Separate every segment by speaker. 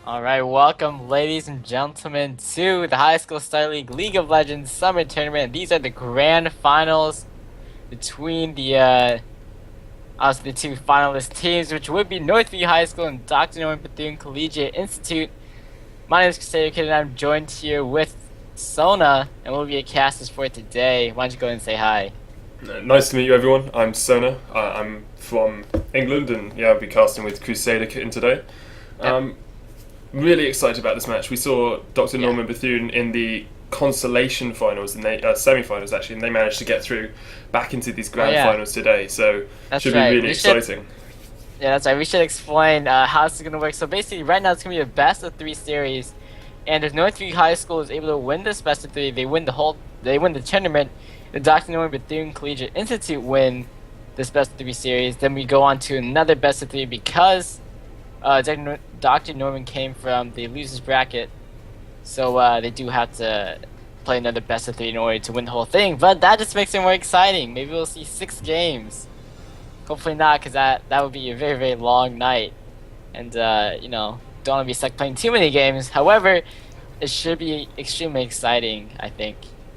Speaker 1: Alright, welcome ladies and gentlemen to the High School Star League of Legends Summer Tournament. These are the grand finals between the two finalist teams, which would be Northview High School and Dr. Norman Bethune Collegiate Institute. My name is CrusaderKitten and I'm joined here with Sona, and we'll be your casters for today. Why don't you go ahead and say hi?
Speaker 2: Nice to meet you, everyone. I'm Sona. I'm from England, and yeah, I'll be casting with CrusaderKitten today. Really excited about this match. We saw Dr. Norman Bethune in the consolation finals, and semi-finals actually, and they managed to get through back into these grand finals today. So should be really exciting.
Speaker 1: Yeah, that's right. We should explain how this is going to work. So basically, right now it's going to be a best of 3 series, and if Northview High School is able to win this best of 3, they win the tournament. The Dr. Norman Bethune Collegiate Institute win this best of 3 series. Then we go on to another best of 3 because Dr. Norman came from the losers bracket, so they do have to play another best of 3 in order to win the whole thing. But that just makes it more exciting. Maybe we'll see 6 games. Hopefully not, because that would be a very, very long night. And, you know, don't want to be stuck playing too many games. However, it should be extremely exciting, I think.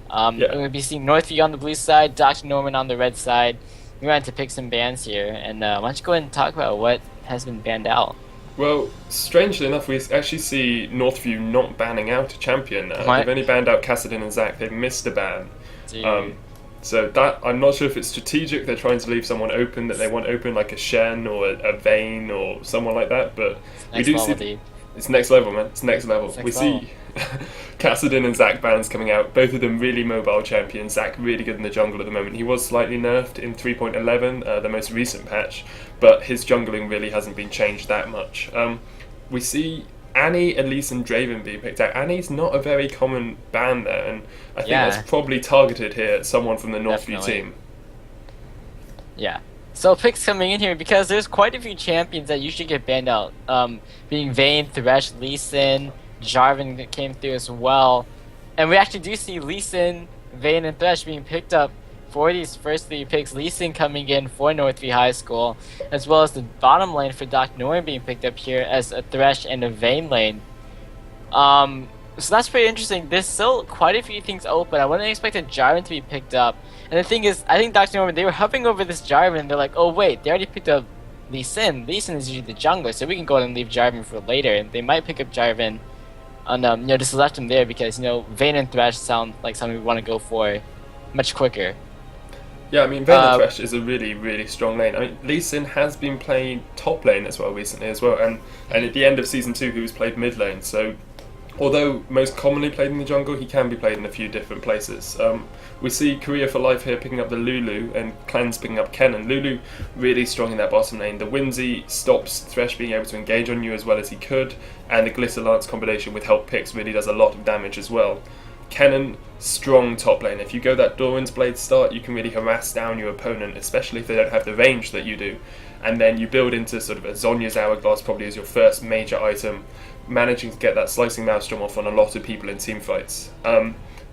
Speaker 1: We're going to be seeing Northview on the blue side, Dr. Norman on the red side. We wanted to pick some bans here. And why don't you go ahead and talk about what has been banned out?
Speaker 2: Well, strangely enough, we actually see Northview not banning out a champion. They've only banned out Cassidin and Zach. They've missed a ban. So that, I'm not sure if it's strategic. They're trying to leave someone open that they want open, like a Shen or a Vayne or someone like that. But we do see it's next level, man. It's next level. We see Cassidin and Zach bans coming out. Both of them really mobile champions. Zach really good in the jungle at the moment. He was slightly nerfed in 3.11, the most recent patch, but his jungling really hasn't been changed that much. We see Annie, Elise and Draven being picked out. Annie's not a very common ban there, and I think that's probably targeted here at someone from the Northview team.
Speaker 1: Yeah. So picks coming in here because there's quite a few champions that usually get banned out. Being Vayne, Thresh, Lee Sin, Jarvan that came through as well. And we actually do see Lee Sin, Vayne, and Thresh being picked up for these first 3 picks. Lee Sin coming in for Northview High School, as well as the bottom lane for Dr. Norman being picked up here as a Thresh and a Vayne lane. So that's pretty interesting. There's still quite a few things open. I wouldn't expect a Jarvan to be picked up. And the thing is, I think Dr. Norman, they were hovering over this Jarvan, and they're like, oh wait, they already picked up Lee Sin. Lee Sin is usually the jungler, so we can go ahead and leave Jarvan for later. And they might pick up Jarvan and just left him there because, Vayne and Thresh sound like something we want to go for much quicker.
Speaker 2: Yeah, I mean, Vayne and Thresh is a really, really strong lane. I mean, Lee Sin has been playing top lane as well recently as well, and at the end of Season 2 he was played mid lane, so although most commonly played in the jungle, he can be played in a few different places. We see Korea for Life here picking up the Lulu, and Cleanse picking up Kennen. Lulu really strong in that bottom lane. The Whimsy stops Thresh being able to engage on you as well as he could, and the Glitter Lance combination with help picks really does a lot of damage as well. Kennen, strong top lane. If you go that Doran's Blade start, you can really harass down your opponent, especially if they don't have the range that you do. And then you build into sort of a Zhonya's Hourglass probably as your first major item, managing to get that Slicing Maelstrom off on a lot of people in teamfights.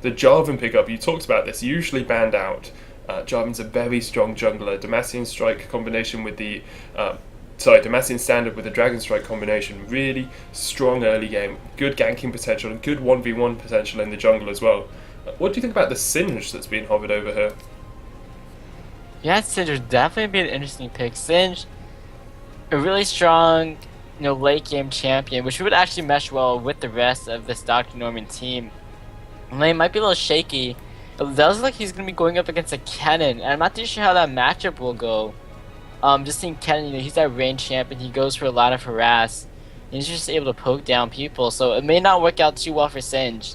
Speaker 2: The Jarvan pickup, you talked about this, usually banned out. Jarvan's a very strong jungler. Demacian Strike combination with the... Demacian Standard with the Dragon Strike combination. Really strong early game. Good ganking potential and good 1v1 potential in the jungle as well. What do you think about the Singe that's been hovered over here?
Speaker 1: Yeah, Singe would definitely be an interesting pick. Singe, a really strong, late game champion, which would actually mesh well with the rest of this Dr. Norman team. Lane might be a little shaky, but it does look like he's going to be going up against a Kennen, and I'm not too sure how that matchup will go. Just seeing Kennen, he's that range champion, he goes for a lot of harass, and he's just able to poke down people, so it may not work out too well for Singe.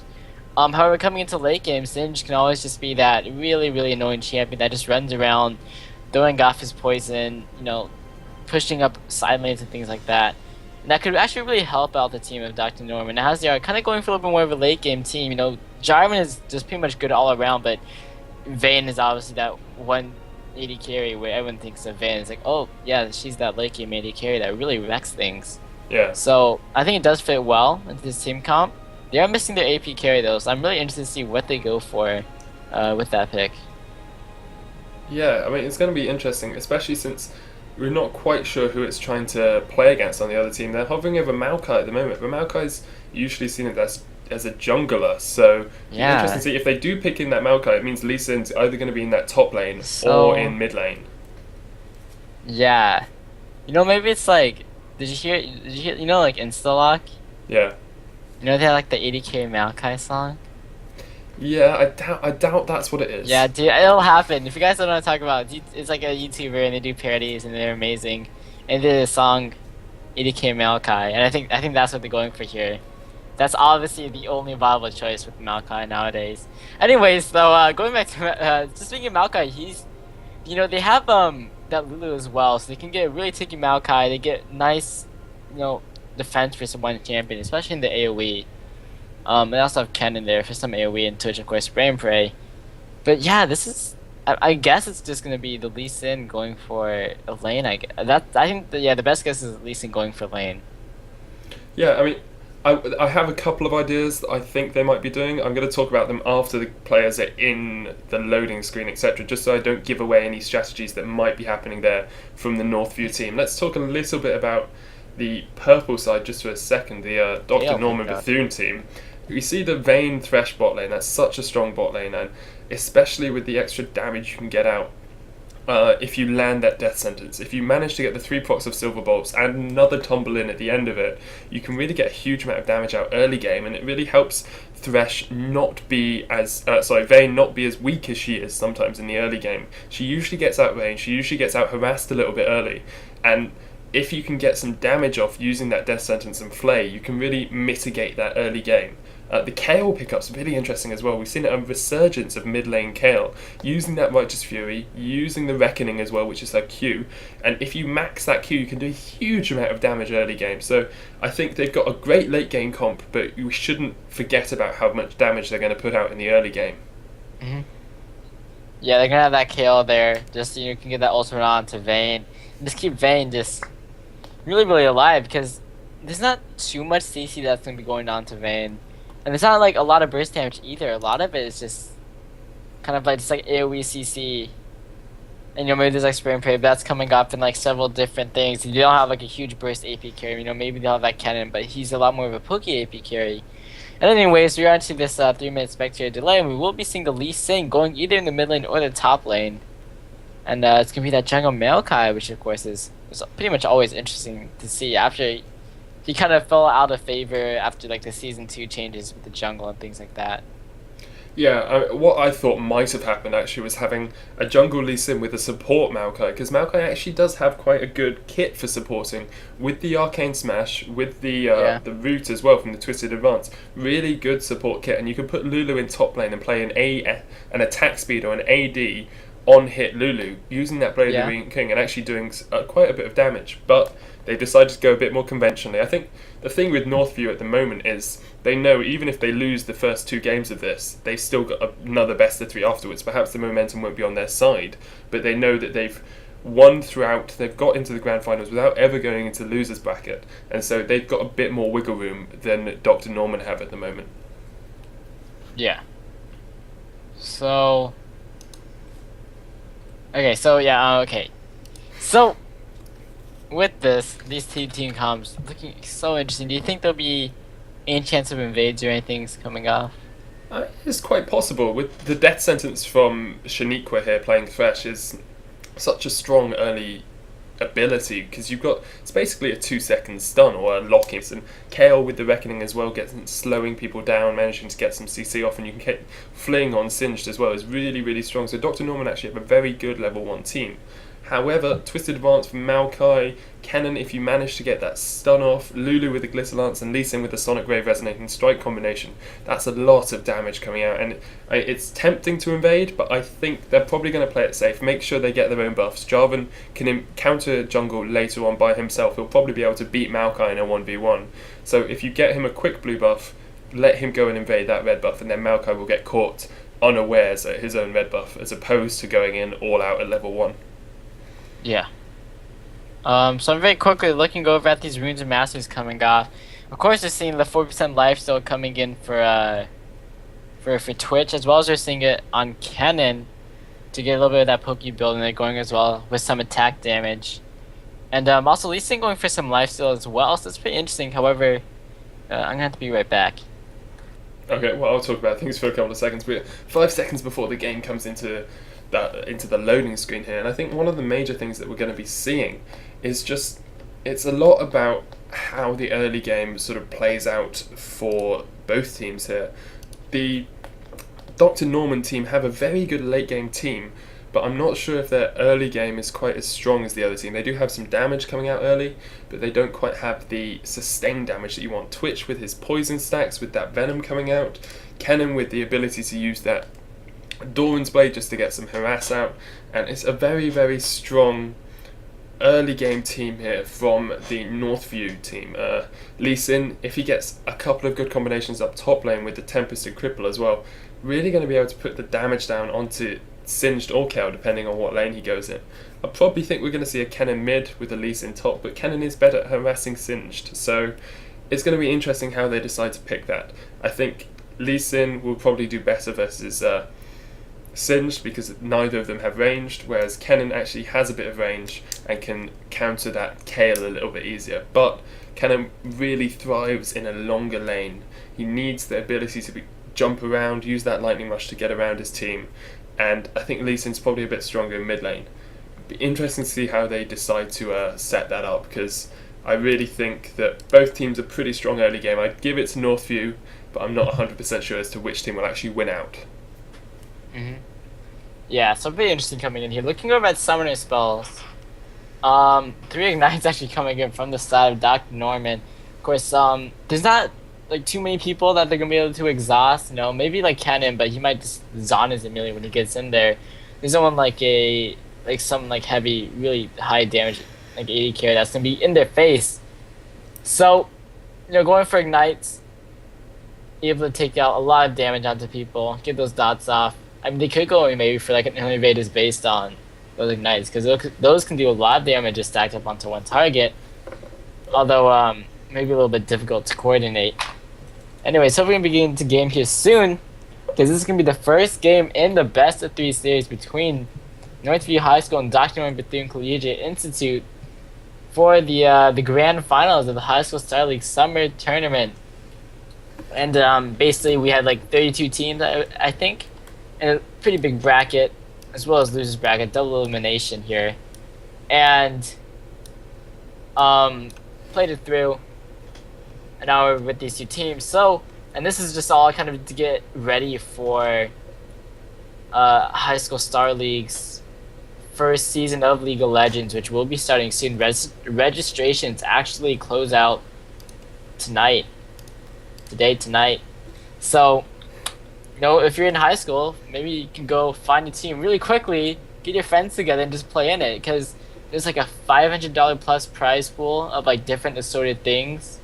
Speaker 1: However, coming into late game, Singe can always just be that really, really annoying champion that just runs around, throwing off his poison, pushing up side lanes and things like that. And that could actually really help out the team of Dr. Norman. As they are kind of going for a little bit more of a late game team, Jarvan is just pretty much good all around, but Vayne is obviously that one AD carry where everyone thinks of Vayne. It's like, oh yeah, she's that late game AD carry that really wrecks things.
Speaker 2: Yeah.
Speaker 1: So I think it does fit well into this team comp. They are missing their AP carry though, so I'm really interested to see what they go for with that pick.
Speaker 2: Yeah, I mean, it's going to be interesting, especially since we're not quite sure who it's trying to play against on the other team. They're hovering over Maokai at the moment, but Maokai's usually seen it as a jungler, so it'll be interesting
Speaker 1: Yeah.
Speaker 2: to see if they do pick in that Maokai. It means Lee Sin's either going to be in that top lane or
Speaker 1: So
Speaker 2: in mid lane.
Speaker 1: yeah, maybe it's like, did you hear, like Instalock?
Speaker 2: Yeah.
Speaker 1: They had like the 80K Maokai song.
Speaker 2: Yeah, I doubt that's what it
Speaker 1: Yeah,
Speaker 2: is.
Speaker 1: dude, it'll happen. If you guys don't know what I'm talking about, it's like a YouTuber and they do parodies and they're amazing. And they did a song 80K Maokai, and I think that's what they're going for here. That's obviously the only viable choice with Maokai nowadays. Anyways, though, going back to just speaking of Maokai, they have that Lulu as well, so they can get really tricky Maokai. They get nice, defense for some one champion, especially in the AOE. They also have Ken in there for some AOE and Twitch, of course, Spray and Pray. But yeah, this is. I guess it's just gonna be the Lee Sin going for a lane. I think the best guess is Lee Sin going for lane.
Speaker 2: Yeah, I mean, I have a couple of ideas that I think they might be doing. I'm going to talk about them after the players are in the loading screen, etc., just so I don't give away any strategies that might be happening there from the Northview team. Let's talk a little bit about the purple side just for a second, the Dr.
Speaker 1: Oh my
Speaker 2: Norman
Speaker 1: God.
Speaker 2: Bethune team. We see the Vayne Thresh bot lane, that's such a strong bot lane, and especially with the extra damage you can get out if you land that death sentence. If you manage to get the 3 procs of silver bolts and another tumble in at the end of it, you can really get a huge amount of damage out early game, and it really helps Thresh not be as Vayne not be as weak as she is sometimes in the early game. She usually gets out range, she usually gets out harassed a little bit early, and if you can get some damage off using that death sentence and flay, you can really mitigate that early game. The Kayle pickup's really interesting as well. We've seen a resurgence of mid lane Kayle, using that Righteous Fury, using the Reckoning as well, which is her Q, and if you max that Q, you can do a huge amount of damage early game. So I think they've got a great late game comp, but we shouldn't forget about how much damage they're going to put out in the early game.
Speaker 1: Hmm. Yeah, they're gonna have that Kayle there. Just you can get that ultimate on to Vayne. And just keep Vayne just really, really alive, because there's not too much CC that's gonna be going down to Vayne. And it's not like a lot of burst damage either. A lot of it is just kind of like just like AoE CC. And maybe there's like Spray and Pray, but that's coming up in like several different things. You don't have like a huge burst AP carry. Maybe they'll have that cannon, but he's a lot more of a pokey AP carry. And anyways, we're on to this 3-minute spectator delay, and we will be seeing the Lee Sin going either in the mid lane or the top lane. And it's gonna be that jungle Maokai, which of course is pretty much always interesting to see after he kind of fell out of favor after like the season 2 changes with the jungle and things like that.
Speaker 2: Yeah, what I thought might have happened actually was having a jungle Lee Sin with a support Maokai, because Maokai actually does have quite a good kit for supporting, with the Arcane Smash, with the root as well from the Twisted Advance. Really good support kit, and you can put Lulu in top lane and play an attack speed or an AD on hit Lulu, using that Blade of the Radiant King and actually doing quite a bit of damage. But they decided to go a bit more conventionally. I think the thing with Northview at the moment is they know even if they lose the first 2 games of this, they've still got another best of 3 afterwards. Perhaps the momentum won't be on their side, but they know that they've won throughout, they've got into the grand finals without ever going into losers bracket, and so they've got a bit more wiggle room than Dr. Norman have at the moment.
Speaker 1: Yeah. So okay, so with these two team comps looking so interesting, do you think there'll be any chance of invades or anything's coming off?
Speaker 2: It's quite possible. With the death sentence from Shaniqua here playing Thresh is such a strong early ability, because it's basically a 2-second stun or a lock-in, and Kayle with the Reckoning as well gets slowing people down, managing to get some CC off, and you can get fling on Singed as well is really, really strong. So Dr. Norman actually have a very good level 1 team. However, Twisted Advance from Maokai, Cannon if you manage to get that stun off, Lulu with the Glitter Lance, and Lee Sin with the Sonic Wave Resonating Strike combination. That's a lot of damage coming out, and it's tempting to invade, but I think they're probably going to play it safe, make sure they get their own buffs. Jarvan can counter jungle later on by himself. He'll probably be able to beat Maokai in a 1v1. So if you get him a quick blue buff, let him go and invade that red buff, and then Maokai will get caught unawares at his own red buff, as opposed to going in all out at level 1.
Speaker 1: Yeah. So I'm very quickly looking over at these runes and masters coming off. Of course, we're seeing the 4% life still coming in for Twitch, as well as we're seeing it on Cannon to get a little bit of that pokey build, and they're going as well with some attack damage. And also Lee Sin going for some lifesteal as well, so it's pretty interesting. However, I'm gonna have to be right back.
Speaker 2: Okay, well, I'll talk about things for a couple of seconds. But 5 seconds before the game comes into the loading screen here, and I think one of the major things that we're going to be seeing is just it's a lot about how the early game sort of plays out for both teams here. The Dr. Norman team have a very good late game team, but I'm not sure if their early game is quite as strong as the other team. They do have some damage coming out early, but they don't quite have the sustained damage that you want. Twitch with his poison stacks, with that venom coming out, Kennen with the ability to use that Doran's Blade just to get some harass out, and it's a very, very strong early game team here from the Northview team. Lee Sin, if he gets a couple of good combinations up top lane with the Tempest and Cripple as well, really going to be able to put the damage down onto Singed or KO depending on what lane he goes in. I probably think we're going to see a Kennen mid with a Lee Sin top, but Kennen is better at harassing Singed, so it's going to be interesting how they decide to pick that. I think Lee Sin will probably do better versus Singed because neither of them have ranged, whereas Kennen actually has a bit of range and can counter that Kayle a little bit easier. But Kennen really thrives in a longer lane. He needs the ability to jump around, use that lightning rush to get around his team, and I think Lee Sin's probably a bit stronger in mid lane. It'd be interesting to see how they decide to set that up, because I really think that both teams are pretty strong early game. I'd give it to Northview, but I'm not 100% sure as to which team will actually win out.
Speaker 1: Mm-hmm. Yeah, so pretty interesting coming in here. Looking over at summoner spells, 3 Ignites actually coming in from the side of Dr. Norman. Of course, there's not like too many people that they're gonna be able to exhaust. You know, maybe like Kennen, but he might just zon his Amelia when he gets in there. There's no one like some heavy, really high damage, like 80 carry that's gonna be in their face. So, going for Ignites, able to take out a lot of damage onto people, get those dots off. I mean, they could go maybe for like an Invaders based on those Ignites, because those can do a lot of damage just stacked up onto one target. Although, maybe a little bit difficult to coordinate. Anyway, so we're going to begin to game here soon, because this is going to be the first game in the best of 3 series between Northview High School and Dr. Norman Bethune Collegiate Institute for the grand finals of the High School Star League Summer Tournament. And basically we had like 32 teams, I think, and a pretty big bracket, as well as losers bracket, double elimination here. And played it through an hour with these 2 teams. So, and this is just all kind of to get ready for High School Star League's first season of League of Legends, which will be starting soon. Registrations actually close out tonight. So, if you're in high school, maybe you can go find a team really quickly, get your friends together, and just play in it, because there's like a $500 plus prize pool of like different assorted things.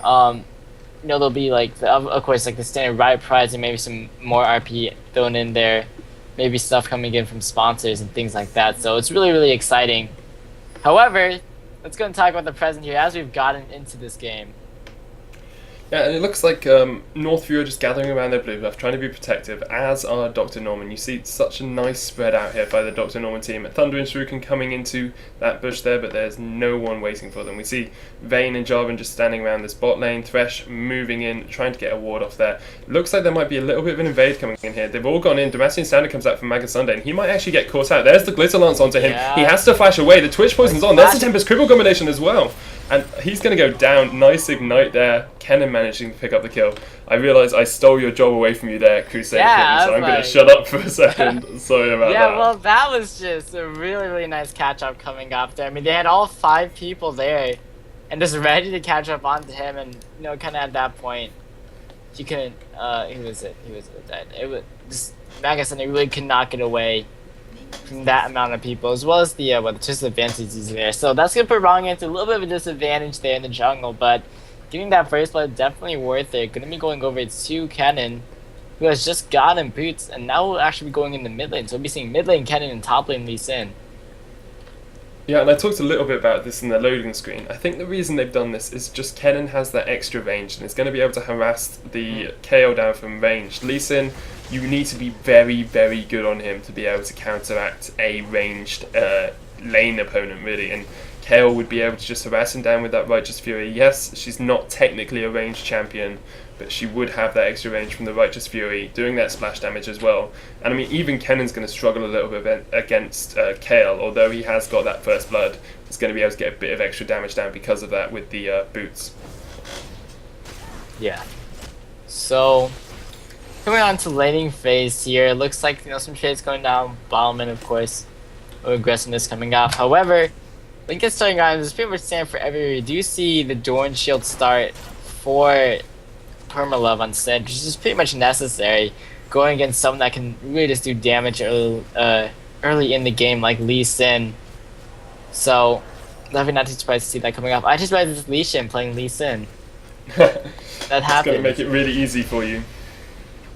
Speaker 1: There'll be like of course like the standard Riot prize and maybe some more RP thrown in there, maybe stuff coming in from sponsors and things like that. So it's really, really exciting. However, let's go and talk about the present here as we've gotten into this game.
Speaker 2: Yeah, and it looks like Northview are just gathering around their blue buff, trying to be protective, as are Dr. Norman. You see such a nice spread out here by the Dr. Norman team. Thunder and Shuriken coming into that bush there, but there's no one waiting for them. We see Vayne and Jarvan just standing around this bot lane, Thresh moving in, trying to get a ward off there. Looks like there might be a little bit of an invade coming in here. They've all gone in. Demacian Standard comes out from Maga Sunday, and he might actually get caught out. There's the Glitter Lance onto him. Yeah. He has to flash away. The Twitch poison's on. There's the Tempest Cripple combination as well. And he's going to go down. Nice ignite there. Kennen managing to pick up the kill. I realise I stole your job away from you there, CrusaderKitten, so I'm going to shut up for a second. Sorry about that.
Speaker 1: Yeah, well, that was just a really, really nice catch-up coming up there. I mean, they had all 5 people there and just ready to catch up onto him, and, kind of at that point, he couldn't, who was it? He was dead. It was just, like I said, he really could not get away from that amount of people, as well as the disadvantage is there. So that's going to put Wrong into a little bit of a disadvantage there in the jungle, but getting that first blood definitely worth it. Going to be going over to Kennen, who has just gotten boots, and now we'll actually be going in the mid lane. So we'll be seeing mid lane Kennen and top lane Lee Sin.
Speaker 2: Yeah, and I talked a little bit about this in the loading screen. I think the reason they've done this is just Kennen has that extra range, and it's going to be able to harass the KO down from range. Lee Sin, you need to be very, very good on him to be able to counteract a ranged lane opponent, really. And Kale would be able to just harass him down with that Righteous Fury. Yes, she's not technically a ranged champion, but she would have that extra range from the Righteous Fury, doing that splash damage as well. And I mean, even Kennan's going to struggle a little bit against Kale, although he has got that First Blood. He's going to be able to get a bit of extra damage down because of that with the boots.
Speaker 1: Yeah. So, coming on to laning phase here, it looks like some trades going down. Bottom, of course, aggressiveness coming off. However, Lincoln's starting items is pretty much standard for everywhere. You do see the Dorn Shield start for Permalove on Sedge, which is pretty much necessary going against someone that can really just do damage early in the game, like Lee Sin. So, definitely not too surprised to see that coming up. I just read this Lee Sin playing Lee Sin. That happened.
Speaker 2: It's going to make it really easy for you.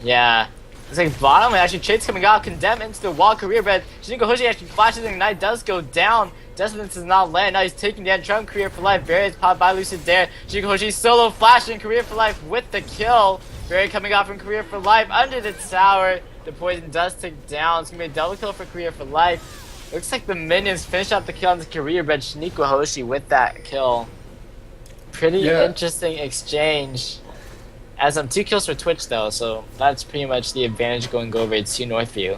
Speaker 1: Yeah. It's like bottom, and actually trades coming out, condemn into the wall career, but Shiniko Hoshi actually flashes and Ignite does go down. Desmond does not land. Now he's taking down Trump, career for life. Barry is popped by Lucid Dare. Shiniko Hoshi solo flashing career for life with the kill. Barry coming out from career for life under the tower. The poison does tick down. It's gonna be a double kill for career for life. Looks like the minions finish up the kill on the career, but Shiniko Hoshi with that kill. Pretty interesting exchange. As 2 kills for Twitch though, so that's pretty much the advantage going over to Northview.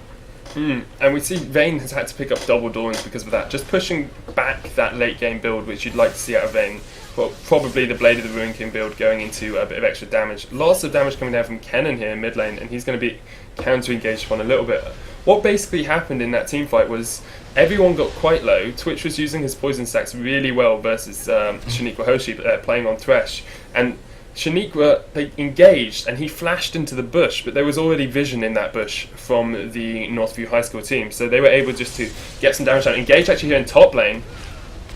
Speaker 2: And we see Vayne has had to pick up double Dawns because of that, just pushing back that late game build which you'd like to see out of Vayne. Well, probably the Blade of the Ruin King build going into a bit of extra damage. Lots of damage coming down from Kennen here in mid lane, and he's going to be counter-engaged upon a little bit. What basically happened in that team fight was everyone got quite low. Twitch was using his poison stacks really well versus Shaniqua Hoshi playing on Thresh, and Shaniqua, they engaged and he flashed into the bush, but there was already vision in that bush from the Northview High School team, so they were able just to get some damage down. Engage actually here in top lane.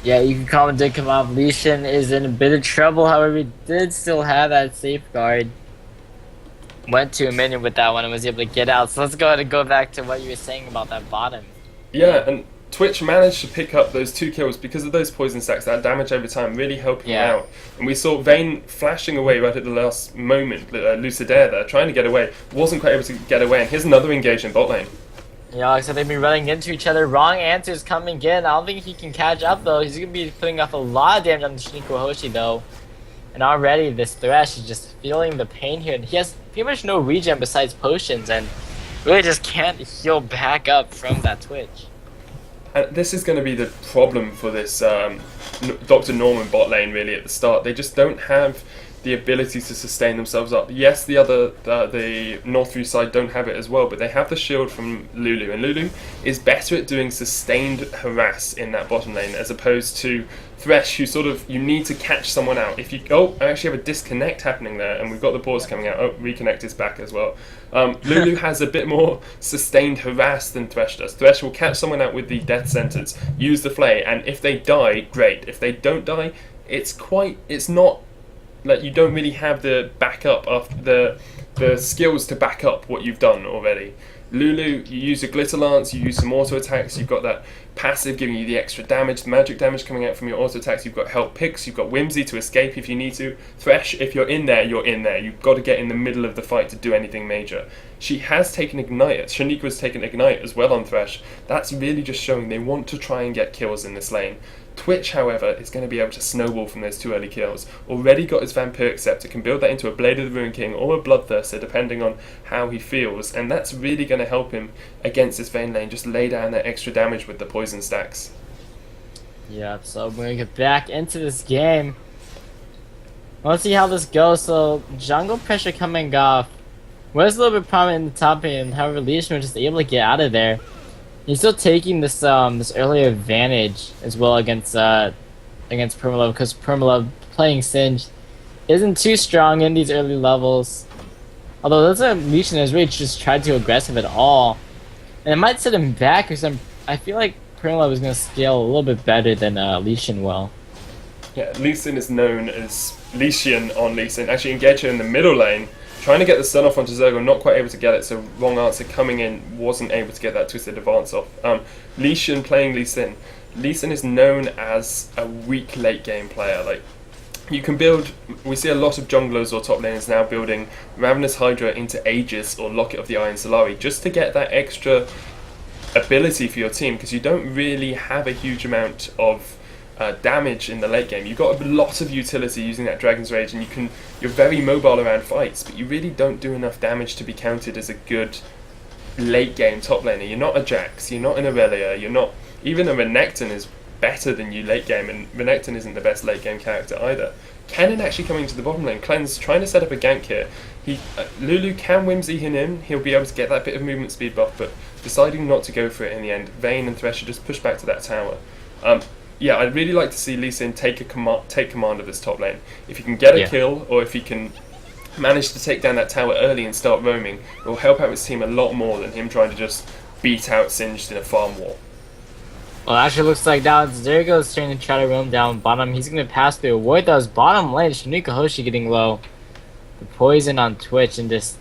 Speaker 1: Yeah, you can call him did come off. Lee Sin is in a bit of trouble, however, he did still have that safeguard. Went to a minion with that one and was able to get out. So let's go ahead and go back to what you were saying about that bottom.
Speaker 2: Yeah, and Twitch managed to pick up those 2 kills because of those poison stacks, that damage over time really helping him out. And we saw Vayne flashing away right at the last moment, Lucidaire there, trying to get away. Wasn't quite able to get away, and here's another engage in bot lane.
Speaker 1: Yeah, like I said, they've been running into each other. Wrong answers coming in. I don't think he can catch up, though. He's going to be putting off a lot of damage on the Shiniko Hoshi, though. And already this Thresh is just feeling the pain here. And he has pretty much no regen besides potions, and really just can't heal back up from that Twitch.
Speaker 2: And this is going to be the problem for this Dr. Norman bot lane, really, at the start. They just don't have the ability to sustain themselves up. Yes, the Northview side don't have it as well, but they have the shield from Lulu, and Lulu is better at doing sustained harass in that bottom lane as opposed to Thresh, who sort of, you need to catch someone out. If you, I actually have a disconnect happening there, and we've got the pause coming out. Oh, reconnect is back as well. Lulu has a bit more sustained harass than Thresh does. Thresh will catch someone out with the death sentence, use the flay, and if they die, great. If they don't die, it's not, like, you don't really have the backup of the skills to back up what you've done already. Lulu, you use a Glitter Lance, you use some auto attacks, you've got that passive giving you the extra damage, the magic damage coming out from your auto attacks, you've got help picks, you've got Whimsy to escape if you need to. Thresh, if you're in there, you're in there. You've got to get in the middle of the fight to do anything major. She has taken Ignite. Shaniqua's taken Ignite as well on Thresh. That's really just showing they want to try and get kills in this lane. Twitch, however, is going to be able to snowball from those 2 early kills. Already got his Vampiric Scepter, can build that into a Blade of the Ruin King or a Bloodthirster, depending on how he feels, and that's really going to help him against this Vayne lane, just lay down that extra damage with the poison stacks.
Speaker 1: Yep, so we're going to get back into this game. Let's see how this goes. So, jungle pressure coming off. Was a little bit prominent in the top lane, however, Leishman was just able to get out of there. He's still taking this this early advantage as well against Permalove, because Permalove playing Singe isn't too strong in these early levels. Although doesn't Leishan has really just tried to aggressive at all, and it might set him back because I feel like Permalove is going to scale a little bit better than Leishan will.
Speaker 2: Yeah, Leishan is known as Leishan on Leishan. Actually, engage her in the middle lane. Trying to get the stun off onto Zergo, not quite able to get it, so wrong answer coming in, wasn't able to get that twisted advance off. Lee Sin playing Lee Sin. Lee Sin is known as a weak late game player. Like, you can build, we see a lot of junglers or top laners now building Ravenous Hydra into Aegis or Locket of the Iron Solari, just to get that extra ability for your team, because you don't really have a huge amount of damage in the late game. You've got a lot of utility using that Dragon's Rage, and you're very mobile around fights, but you really don't do enough damage to be counted as a good late game top laner. You're not a Jax, you're not an Aurelia, you're not even a Renekton is better than you late game, and Renekton isn't the best late game character either. Kennen actually coming to the bottom lane. Clean's trying to set up a gank here. Lulu can whimsy him in. He'll be able to get that bit of movement speed buff, but deciding not to go for it in the end. Vayne and Thresh just push back to that tower. Yeah, I'd really like to see Lee Sin take command of this top lane. If he can get a kill, or if he can manage to take down that tower early and start roaming, it will help out his team a lot more than him trying to just beat out Singed in a farm war.
Speaker 1: Well, it actually looks like now Zergo's trying to try to roam down bottom. He's going to pass through, avoid those bottom lane. Shiniko Hoshi getting low. The poison on Twitch and just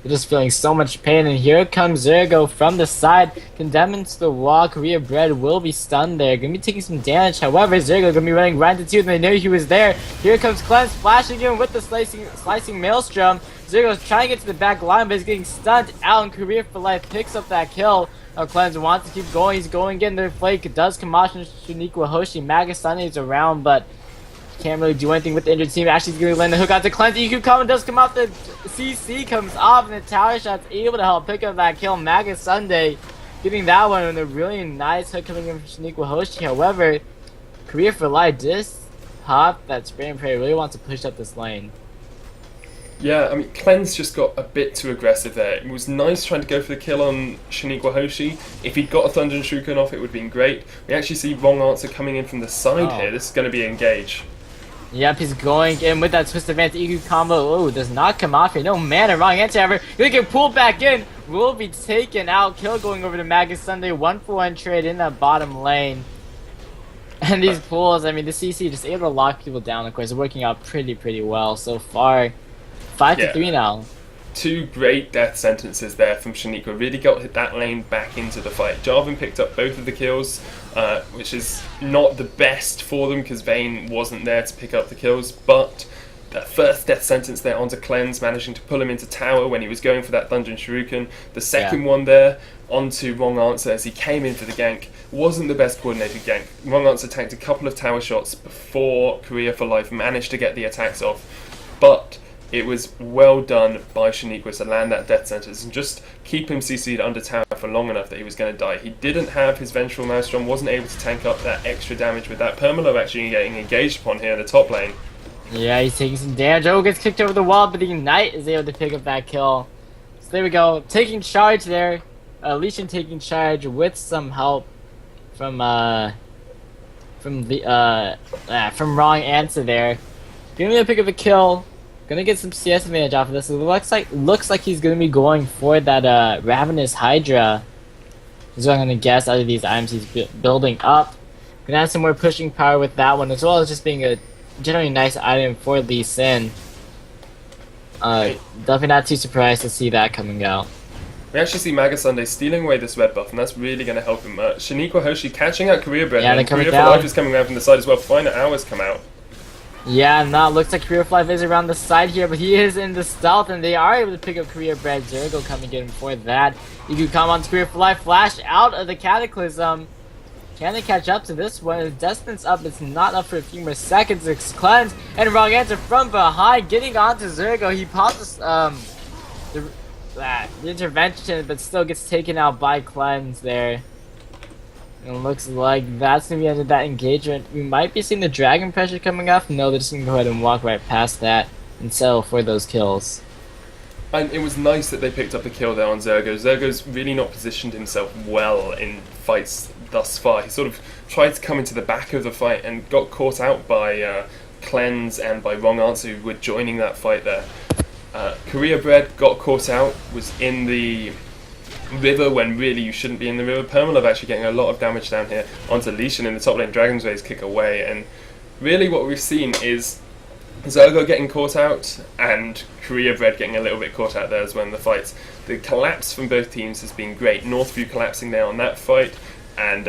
Speaker 1: feeling so much pain. And here comes Zergo from the side, condemning to the wall. Korea Bread will be stunned there. Going to be taking some damage. However, Zergo going to be running right into two, and they knew he was there. Here comes Cleanse, flashing in with the slicing Maelstrom. Zergo's trying to get to the back line, but he's getting stunned out, and Korea for Life picks up that kill. Now Cleanse wants to keep going. He's going, getting the flake. Does Kamashi Shaniqua Hoshi. Magasani is around, but can't really do anything with the injured team. Actually, he's going to land the hook out to Cleanse. EQ comment does come out. The CC comes off, and the tower shot's able to help pick up that kill. Maga Sunday getting that one, and a really nice hook coming in from Shaniqua Hoshi. However, Korea for Life just pop that spray and pray. Really wants to push up this lane.
Speaker 2: Yeah, I mean, Cleanse just got a bit too aggressive there. It was nice trying to go for the kill on Shaniqua Hoshi. If he'd got a Thunder and Shuriken off, it would have been great. We actually see Wrong Answer coming in from the side here. This is going to be engage.
Speaker 1: Yep, he's going in with that twist advance EQ combo. Oh, does not come off here. No mana, Wrong Answer ever. Gonna get pulled back in. Will be taken out. Kill going over to Magus Sunday. 1-for-1 trade in that bottom lane. And these pulls, I mean, the CC just able to lock people down. Of course, working out pretty well so far. 5-3 now.
Speaker 2: Two great death sentences there from Shaniqua. Really got that lane back into the fight. Jarvan picked up both of the kills, which is not the best for them because Vayne wasn't there to pick up the kills, but that first death sentence there onto Cleanse, managing to pull him into tower when he was going for that Thunder and Shuriken. The second one there onto Wrong Answer as he came in for the gank. Wasn't the best coordinated gank. Wrong Answer tanked a couple of tower shots before Korea for Life managed to get the attacks off, but it was well done by Shaniqua to land that death sentence and just keep him CC'd under tower for long enough that he was going to die. He didn't have his Vengeful Maelstrom, wasn't able to tank up that extra damage with that Permalove actually getting engaged upon here in the top lane.
Speaker 1: Yeah, he's taking some damage. Oh, gets kicked over the wall, but the Ignite is able to pick up that kill. So there we go. Taking charge there. Legion taking charge with some help from Wrong Answer there. Gonna pick up a kill. Gonna get some CS advantage off of this. It looks like he's gonna be going for that Ravenous Hydra. Is what I'm gonna guess out of these items he's building up. Gonna have some more pushing power with that one, as well as just being a generally nice item for Lee Sin. Definitely not too surprised to see that coming out.
Speaker 2: We actually see Maga Sunday stealing away this red buff, and that's really going to help him. Shaniqua Hoshi catching out Korea Bread, and Korea for Life is coming around from the side as well. Final Hours come out.
Speaker 1: Yeah, now it looks like Korea for Life is around the side here, but he is in the stealth, and they are able to pick up Korea Bread. Zergo coming in for that. You can come on to Korea for Life, flash out of the Cataclysm. Can they catch up to this one? His distance up, it's not up for a few more seconds. It's Cleanse, and Wrong Answer from behind, getting onto Zergo. He pops the intervention, but still gets taken out by Cleanse there. And it looks like that's going to be the end of that engagement. We might be seeing the Dragon Pressure coming off. No, they're just going to go ahead and walk right past that and settle for those kills.
Speaker 2: And it was nice that they picked up the kill there on Zergo. Zergo's really not positioned himself well in fights thus far. He sort of tried to come into the back of the fight and got caught out by Cleanse and by Wrong Answer, who were joining that fight there. Korea Bread got caught out, was in the river when really you shouldn't be in the river. Permalove actually getting a lot of damage down here onto Legion in the top lane. Dragon's Rays kick away, and really what we've seen is Zergo getting caught out and Korea Bread getting a little bit caught out there as well in the fights. The collapse from both teams has been great. Northview collapsing there on that fight, and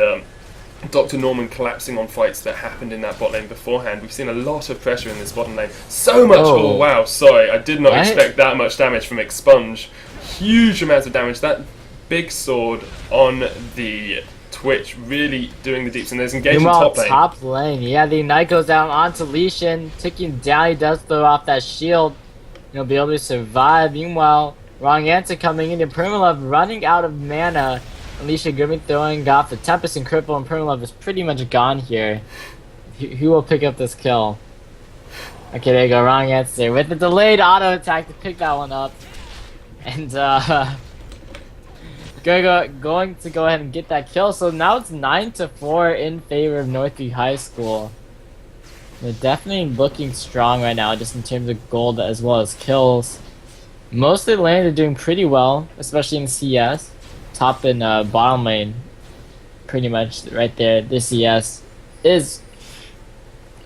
Speaker 2: Dr. Norman collapsing on fights that happened in that bot lane beforehand. We've seen a lot of pressure in this bottom lane. So much! Oh wow, sorry, I did not expect that much damage from Expunge. Huge amounts of damage. That big sword on the Twitch really doing the deeps, and there's engagement
Speaker 1: Meanwhile,
Speaker 2: top lane.
Speaker 1: top lane, yeah, the Ignite goes down onto Leishan, taking down, he does throw off that shield. He'll be able to survive. Meanwhile, wrong answer coming in, and Permalove running out of mana. Alicia Grimmy throwing off the Tempest and Cripple, and Permalove is pretty much gone here. Who will pick up this kill? Okay, there you go, wrong answer. With the delayed auto attack to pick that one up. And, going to go ahead and get that kill. So now it's 9-4 in favor of Northview High School. They're definitely looking strong right now, just in terms of gold as well as kills. Most of the lanes are doing pretty well, especially in CS. Top and bottom lane, pretty much right there. This CS is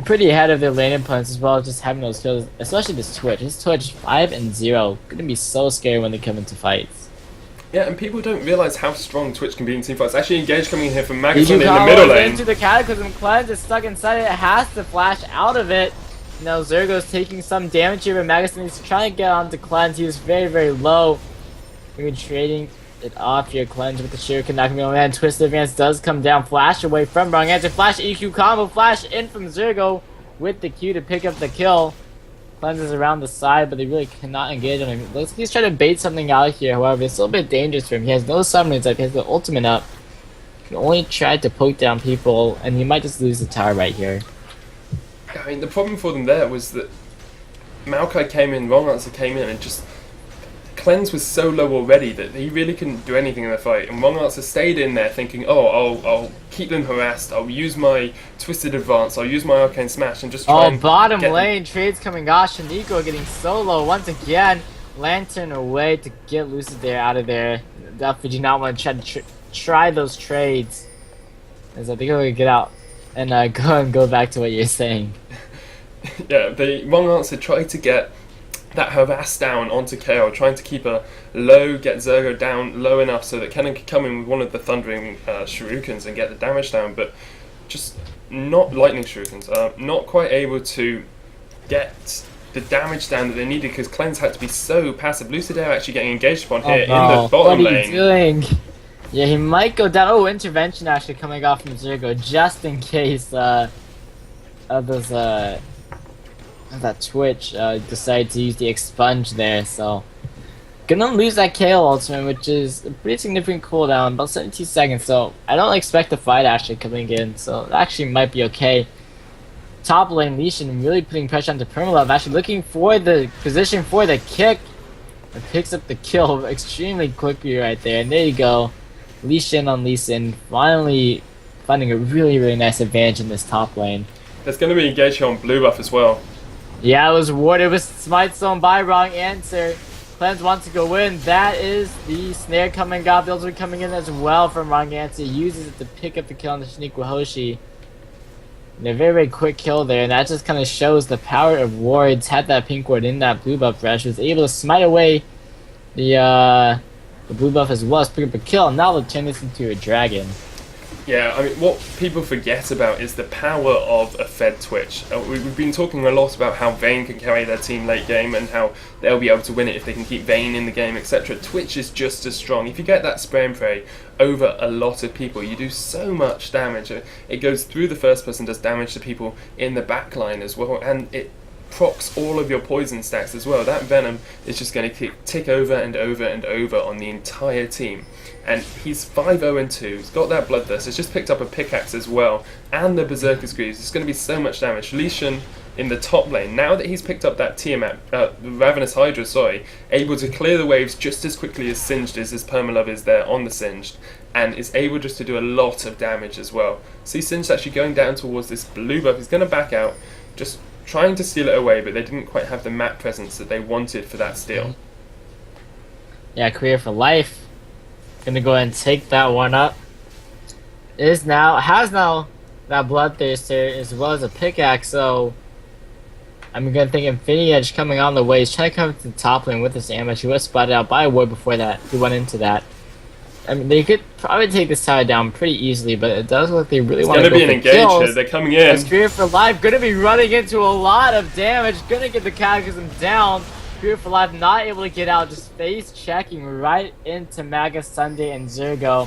Speaker 1: pretty ahead of their lane opponents as well, just having those kills, especially this Twitch. This Twitch 5-0, gonna be so scary when they come into fights.
Speaker 2: Yeah, and people don't realize how strong Twitch can be in teamfights. Actually, Engage coming in here from Magazine in the middle lane.
Speaker 1: Into the Cataclysm, Cleanse is stuck inside it, has to flash out of it. Now Zergo's taking some damage here, but Magazine is trying to get onto Cleanse. He was very, very low. We're trading it off here. Cleanse with the Shuriken, not gonna be able to land. Twisted Advance does come down, flash away from wrong answer. Flash EQ combo, flash in from Zergo with the Q to pick up the kill. Cleanses around the side, but they really cannot engage on him. Looks like he's trying to bait something out here, however, it's a little bit dangerous for him. He has no summonings up, he has the ultimate up. He can only try to poke down people, and he might just lose the tower right here.
Speaker 2: I mean, the problem for them there was that Maokai came in, wrong answer came in, and just Cleanse was so low already that he really couldn't do anything in the fight. And wrong answer stayed in there thinking, oh, I'll keep them harassed, I'll use my Twisted Advance, I'll use my Arcane Smash and just try and
Speaker 1: bottom lane, trades coming off, Shaniko getting solo once again. Lantern away to get Lucid there out of there. Definitely do not want to try those trades. As I think I'm going to get out and go back to what you're saying.
Speaker 2: Yeah, the wrong answer tried to get that harass down onto KO, trying to keep her low, get Zergo down low enough so that Kennen could come in with one of the Thundering Shurikens and get the damage down, but just not Lightning Shurikens, not quite able to get the damage down that they needed because Cleanse had to be so passive. Lucidaire actually getting engaged upon here in the bottom lane.
Speaker 1: What are you doing? Yeah, he might go down. Oh, intervention actually coming off from Zergo just in case of those that Twitch decided to use the expunge there, so gonna lose that KO ultimate, which is a pretty significant cooldown, about 17 seconds, so I don't expect the fight actually coming in, so that actually might be okay. Top lane Leishan really putting pressure onto Permalove, actually looking for the position for the kick, and picks up the kill extremely quickly right there, and there you go. Leishan on Leeson, finally finding a really, really nice advantage in this top lane.
Speaker 2: There's going to be engaged here on blue buff as well.
Speaker 1: Yeah, it was warded with Smite Zone by wrong answer. Cleanse wants to go in. That is the snare coming out. Builds are coming in as well from wrong answer. Uses it to pick up the kill on the Shaniqua Hoshi. And a very, very quick kill there. And that just kind of shows the power of wards. Had that pink ward in that blue buff rush. Was able to smite away the blue buff as well as pick up a kill. And now they'll turn this into a dragon.
Speaker 2: Yeah, I mean, what people forget about is the power of a fed Twitch. We've been talking a lot about how Vayne can carry their team late game and how they'll be able to win it if they can keep Vayne in the game, etc. Twitch is just as strong. If you get that spray and pray over a lot of people, you do so much damage. It goes through the first person, does damage to people in the back line as well, and it procs all of your poison stacks as well. That Venom is just going to tick over and over and over on the entire team. And he's 5-0-2, he's got that Bloodthirst, he's just picked up a pickaxe as well, and the Berserker's Greaves. It's going to be so much damage. Leishan in the top lane, now that he's picked up that Tiamat, Ravenous Hydra, able to clear the waves just as quickly as Singed is, as Permalove is there on the Singed, and is able just to do a lot of damage as well. See Singed actually going down towards this blue buff, he's going to back out, just trying to steal it away, but they didn't quite have the map presence that they wanted for that steal.
Speaker 1: Yeah, Career for Life. Gonna go ahead and take that one up. Has now that Bloodthirster as well as a pickaxe, so I'm gonna think Infinity Edge coming on the way. He's trying to come to the top lane with this ambush. He was spotted out by a ward before that. He went into that. I mean, they could probably take this tower down pretty easily, but it does look like they really want to go for kills. It's gonna be an engager.
Speaker 2: They're coming in.
Speaker 1: As Career for Life gonna be running into a lot of damage. Gonna get the Cataclysm down. Career for Life not able to get out, just face checking right into Maga Sunday and Zergo.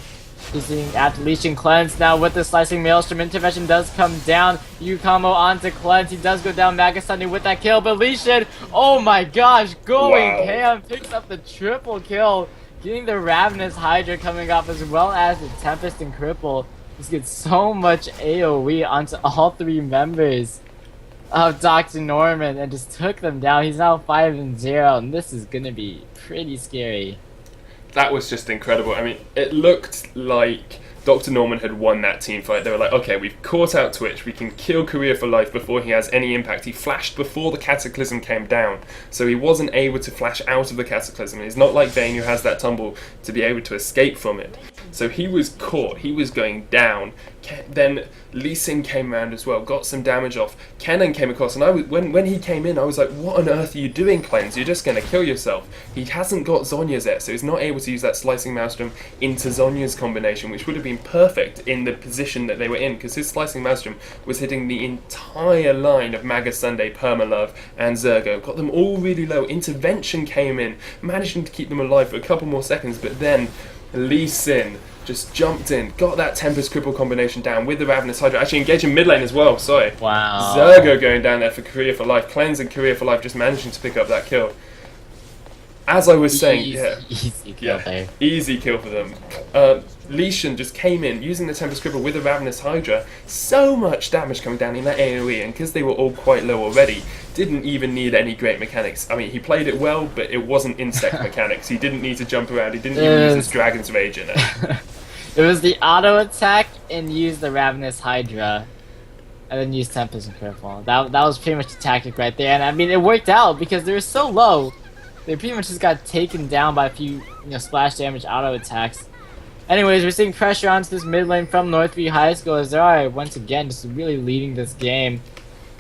Speaker 1: He's seeing after Legion cleanse now with the slicing maelstrom. Intervention does come down. You combo onto cleanse. He does go down. Magus Sunday with that kill, but Legion, oh my gosh, going ham, picks up the triple kill, getting the Ravenous Hydra coming off as well as the Tempest and Cripple. Just gets so much AoE onto all three members of Dr. Norman and just took them down. He's now 5-0, and this is gonna be pretty scary.
Speaker 2: That was just incredible. I mean, it looked like Dr. Norman had won that team fight. They were like, okay, we've caught out Twitch, we can kill Career for Life before he has any impact. He flashed before the Cataclysm came down, so he wasn't able to flash out of the Cataclysm. He's not like Vayne, who has that tumble to be able to escape from it. So he was caught, he was going down. Then Lee Sin came around as well, got some damage off. Kennen came across, and when he came in, I was like, what on earth are you doing, Cleanse? You're just going to kill yourself. He hasn't got Zhonya's yet, so he's not able to use that Slicing Maelstrom into Zhonya's combination, which would have been perfect in the position that they were in, because his Slicing Maelstrom was hitting the entire line of Magus Sunday, Permalove, and Zergo. Got them all really low. Intervention came in, managing to keep them alive for a couple more seconds, but then Lee Sin just jumped in, got that Tempest Cripple combination down with the Ravenous Hydra, actually engaging mid lane as well, sorry.
Speaker 1: Wow.
Speaker 2: Zergo going down there for Career for Life, Cleanse and Career for Life just managing to pick up that kill. As I was saying,
Speaker 1: easy kill there.
Speaker 2: Easy kill for them. Legion just came in, using the Tempest Cripple with the Ravenous Hydra, so much damage coming down in that AoE, and because they were all quite low already, didn't even need any great mechanics. I mean, he played it well, but it wasn't insect mechanics. He didn't need to jump around, he didn't even use his Dragon's Rage in it.
Speaker 1: It was the auto attack and use the Ravenous Hydra, and then use Tempest and Cripple. That was pretty much the tactic right there, and I mean, it worked out because they were so low. They pretty much just got taken down by a few, splash damage auto attacks. Anyways, we're seeing pressure onto this mid lane from Northview High School as they are once again just really leading this game.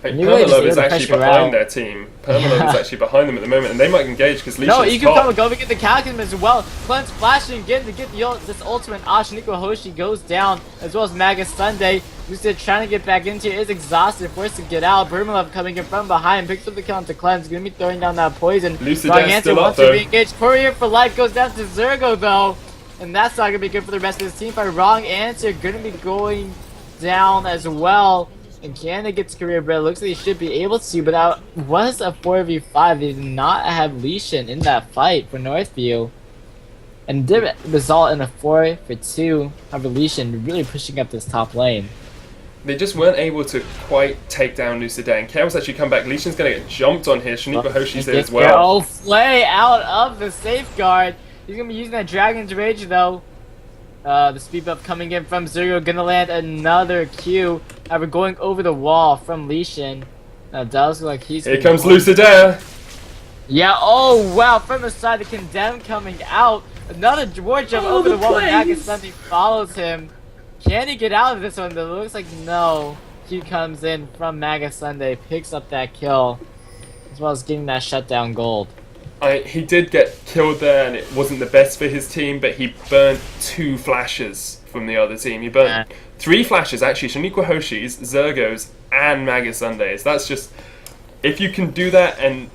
Speaker 2: Hey, Permalove is actually behind their team. Permalove is actually behind them at the moment, and they might engage because Legion
Speaker 1: No,
Speaker 2: is
Speaker 1: you can probably go and get the Cataclysm as well. Cleanse flashing again to get this ultimate. Shaniko Hoshi goes down, as well as Magus Sunday. Lucid trying to get back into it, is exhausted, forced to get out. Permalove coming in from behind, picks up the kill onto Cleanse, gonna be throwing down that poison.
Speaker 2: Lucid
Speaker 1: still wants to re-engage. Courier for Life goes down to Zergo though, and that's not gonna be good for the rest of this team fight. Wrong answer, gonna be going down as well. And Canada gets Career Bread. Looks like he should be able to, but that was a 4v5. They did not have Legion in that fight for Northview. And did result in a 4-for-2 of Legion really pushing up this top lane.
Speaker 2: They just weren't able to quite take down Lucida, and Kaos actually come back. Legion's gonna get jumped on here. Shaniqua Hoshi's there as well.
Speaker 1: Oh, Flay out of the safeguard. He's gonna be using that Dragon's Rage though. The speed buff coming in from Zergo, gonna land another Q. We're going over the wall from Legion. Now does look like he's.
Speaker 2: Here comes Lucida.
Speaker 1: Yeah. Oh wow! From the side, the Condemn coming out. Another ward jump over the wall. And Magus Sunday follows him. Can he get out of this one? Though it looks like no. Q comes in from Magus Sunday, picks up that kill, as well as getting that shutdown gold.
Speaker 2: He did get killed there, and it wasn't the best for his team, but he burnt 2 flashes from the other team. He burnt 3 flashes, actually, Shaniqua Hoshi's, Zergo's, and Magus Sunday's. That's just... If you can do that and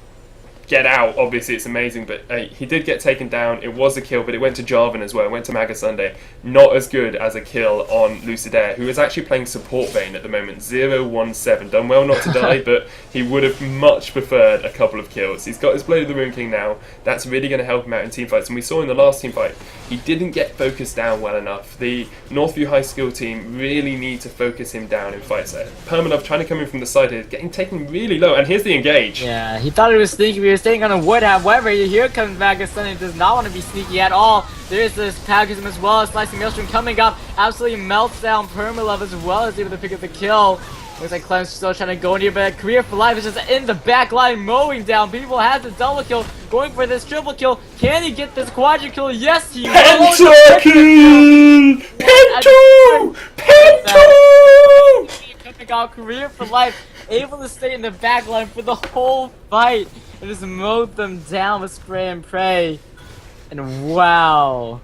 Speaker 2: get out, obviously it's amazing, but he did get taken down. It was a kill, but it went to Jarvan as well. It went to Magus Sunday. Not as good as a kill on Lucidaire, who is actually playing support Vayne at the moment. 0-1-7. Done well not to die, but he would have much preferred a couple of kills. He's got his Blade of the Moon King now. That's really going to help him out in team fights. And we saw in the last team fight, he didn't get focused down well enough. The Northview High School team really need to focus him down in fights there. Permanov trying to come in from the side here, getting taken really low. And here's the engage.
Speaker 1: Yeah, he thought it was sneaky. We were staying on a wood. However, here comes Magus Sunday. Does not want to be sneaky at all. There's this Pagism as well as Slicing Maelstrom coming up. Absolutely melts down Permalove as well as able to pick up the kill. Looks like Clem's still trying to go in here, but Career for Life is just in the back line mowing down. People has the double kill, going for this triple kill. Can he get this quadra kill? Yes, he will.
Speaker 2: Pentakill! Pento! Pento!
Speaker 1: Coming out, Career for Life, able to stay in the back line for the whole fight and just mowed them down with spray and pray. And wow.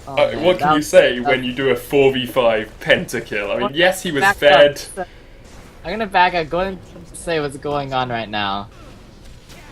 Speaker 2: Oh, what can you say when you do a 4v5 pentakill? I mean, yes, he was fed.
Speaker 1: I'm gonna back up. Go and say what's going on right now.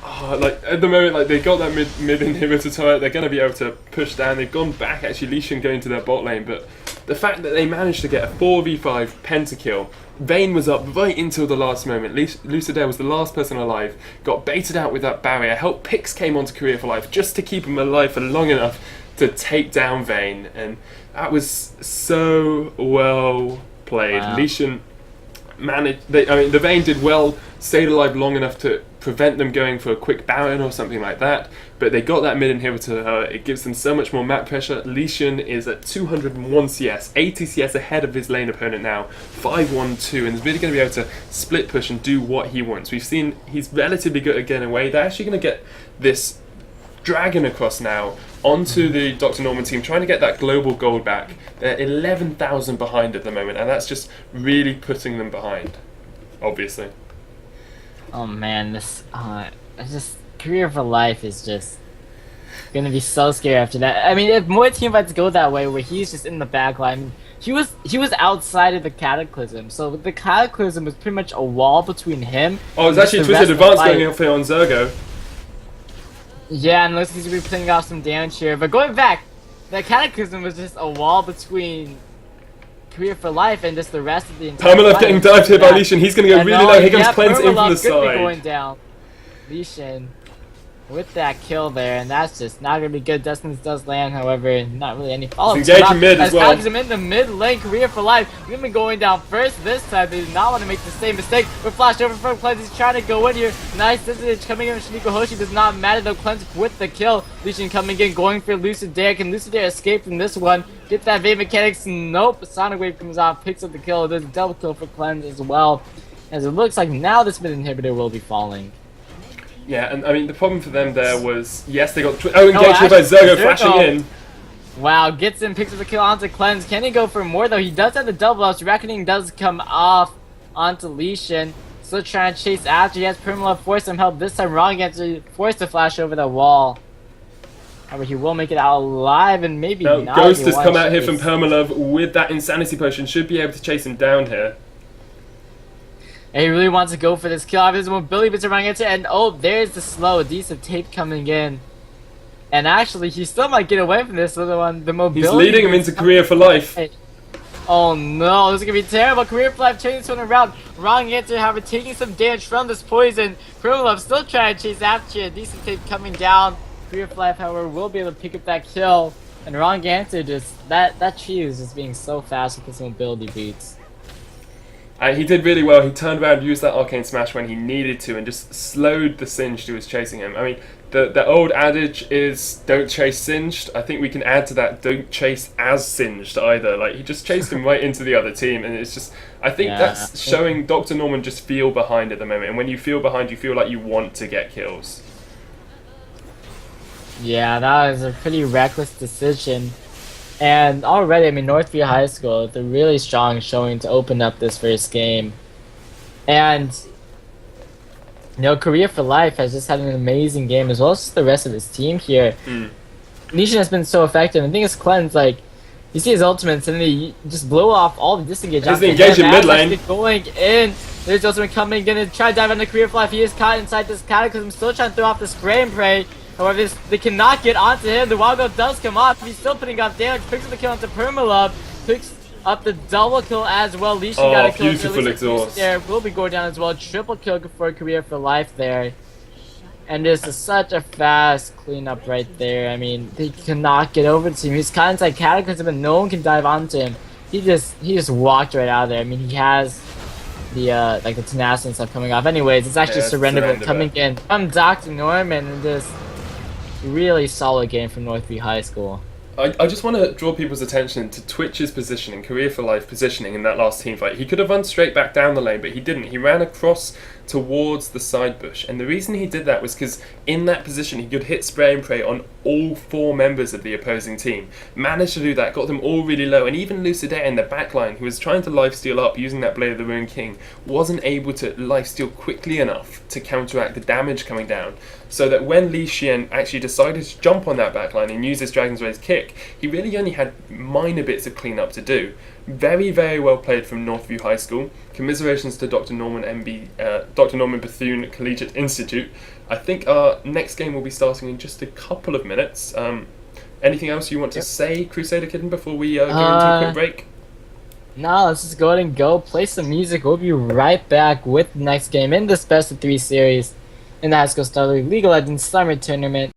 Speaker 2: Oh, like at the moment, like they got that mid inhibitor turret, they're going to be able to push down. They've gone back actually, Lesion going to their bot lane, but the fact that they managed to get a 4v5 pentakill, Vayne was up right until the last moment. Lucidaire was the last person alive, got baited out with that barrier. Help Pix came onto Career for Life just to keep him alive for long enough to take down Vayne, and that was so well played.
Speaker 1: Wow.
Speaker 2: Lesion managed. The Vayne did well, stayed alive long enough to prevent them going for a quick Baron or something like that, but they got that mid inhibitor. It gives them so much more map pressure. Lesion is at 201 CS, 80 CS ahead of his lane opponent now, 5-1-2, and is really going to be able to split push and do what he wants. We've seen he's relatively good at getting away. They're actually going to get this dragon across now onto the Dr. Norman team, trying to get that global gold back. They're 11,000 behind at the moment, and that's just really putting them behind, obviously.
Speaker 1: Oh man, this it's just Career for Life is just gonna be so scary after that. I mean, if more team fights go that way, where he's just in the back line, he was outside of the Cataclysm, so the Cataclysm was pretty much a wall between him.
Speaker 2: Oh, it's actually Twisted Advance going off here on Zergo.
Speaker 1: Yeah, and looks like he's gonna be playing off some damage here. But going back, the Cataclysm was just a wall between Career for Life and just the rest of the entire
Speaker 2: Permalove getting dived here by Lesion. He's going to go really low. Here comes Cleanse in from the side.
Speaker 1: Going down. Lesion with that kill there, and that's just not going to be good. Destiny does land, however, not really any follow-up.
Speaker 2: He's engaging mid as well.
Speaker 1: Cataclysm in the mid lane, Career for Life. We've been going down first this time. They do not want to make the same mistake. We're flashed over from Cleanse. He's trying to go in here. Nice distance coming in. Shiniko Hoshi does not matter though. Cleanse with the kill. Lesion coming in, going for Lucidaire. Can Lucidaire escape from this one? Get that Vayne mechanics. Nope. Sonic Wave comes off, picks up the kill. There's a double kill for Cleanse as well. As it looks like now this mid inhibitor will be falling.
Speaker 2: Yeah, and I mean the problem for them there was, yes, they got engaged by Zergo flashing in.
Speaker 1: Wow, gets in, picks up the kill onto Cleanse. Can he go for more though? He does have the double ups. Reckoning does come off onto Lesion. Still trying to chase after. He has Permalove force some help this time. Wrong answer, forced to flash over the wall. However, he will make it out alive and maybe not.
Speaker 2: Ghost has come out here from Permalove with that Insanity Potion. Should be able to chase him down here.
Speaker 1: And he really wants to go for this kill. Obviously, mobility bits are running into it, and oh, there's the slow adhesive tape coming in. And actually, he still might get away from this other one. The mobility.
Speaker 2: He's leading him into Career for Life.
Speaker 1: Oh no, this is gonna be terrible. Career for Life changing this one around. Wrong answer, however, taking some damage from this poison. Permalove still trying to chase after it. Adhesive tape coming down. Career for Life, however, will be able to pick up that kill. And wrong answer, just that tree is just being so fast with his mobility boots.
Speaker 2: He did really well. He turned around, used that Arcane Smash when he needed to, and just slowed the Singed who was chasing him. I mean, the old adage is don't chase Singed. I think we can add to that, don't chase as Singed either. Like, he just chased him right into the other team, and it's just, I think that's showing Dr. Norman just feel behind at the moment. And when you feel behind, you feel like you want to get kills.
Speaker 1: Yeah, that was a pretty reckless decision. And already, I mean, Northview High School, they're really strong showing to open up this first game. And, you know, Career for Life has just had an amazing game, as well as the rest of his team here. Nishan has been so effective. And the thing is, Cleanse, like, you see his ultimates, and they just blow off all the disengage.
Speaker 2: He's engaged in mid lane.
Speaker 1: Going in. There's the ultimate coming, gonna try to dive on the Career for Life. He is caught inside this Cataclysm, still trying to throw off the spray and pray. However, they cannot get onto him. The Wild Goat does come off. He's still putting off damage. Picks up the kill onto Permalove. Picks up the double kill as well. Lesion got a kill.
Speaker 2: Beautiful exhaust.
Speaker 1: There will be going down as well. Triple kill for Career for Life there. And this is such a fast cleanup right there. I mean, they cannot get over to him. He's caught inside Cataclysm, but no one can dive onto him. He just walked right out of there. I mean, he has the like the tenacity and stuff coming off. Anyways, it's actually Surrender coming in from Dr. Norman, and this really solid game from Northview High School.
Speaker 2: I just want to draw people's attention to Twitch's positioning, Career for Life positioning in that last team fight. He could have run straight back down the lane, but he didn't. He ran across towards the side bush, and the reason he did that was because in that position he could hit spray and pray on all 4 members of the opposing team. Managed to do that, got them all really low, and even Lucidaire in the backline, who was trying to lifesteal up using that Blade of the Ruined King, wasn't able to lifesteal quickly enough to counteract the damage coming down. so that when Li Xian actually decided to jump on that backline and use his Dragon's Rays kick, he really only had minor bits of cleanup to do. Very, very well played from Northview High School. Commiserations to Dr. Norman Bethune Collegiate Institute. I think our next game will be starting in just a couple of minutes. Anything else you want to say, CrusaderKitten, before we go into a quick break?
Speaker 1: No, let's just go ahead and go play some music. We'll be right back with the next game in this best of 3 series in the High School Star League League of Legends Summer Tournament.